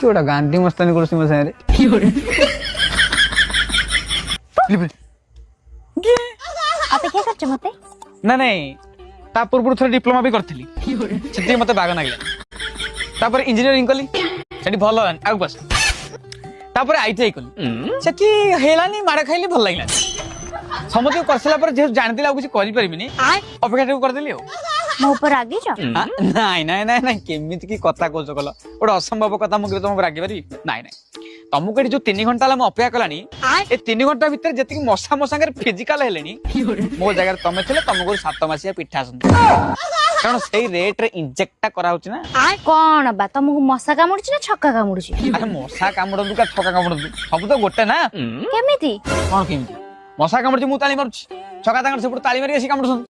गोटा गांधी मस्तानी कर मो सारे अपेक्षा करछ मते ना नहीं ता पूर्व थोड़ा डिप्लोमा भी करथली मत बाग नागिला इंजीनियरिंग कली सेठी भल आग बस आईटीआई कली सेठी हेलानी माड़ खाइली भल लागला समझ करसला पर जे जानती आ कुछ करि परिबिनी अपेक्षा कर देली मो ऊपर रागी छ नहीं नहीं नहीं नहीं केमिति की कथा कोच कल ओड असंभव कथा मु तुम रागी पारि नहीं नहीं तुमको जो 3 घंटा ला अपेक्षा कलानी ए 3 घंटा भीतर जति मशा मो संगे फिजिकल हेलेनी मो जगह तुम थे तुमको 7 मासिया पिठा कारण से रेट रे इंजेक्ट करा होची ना कोन बा तुमको मशा कामुडुची ना छक्का कामुडुची अरे मशा कामुडू का छक्का कामुडू सब तो गोटे ना केमिति कोन केमिति मशा कामुडू मु ताली मारुची छक्का तांगर सेपट ताली मारी आसी कामुडू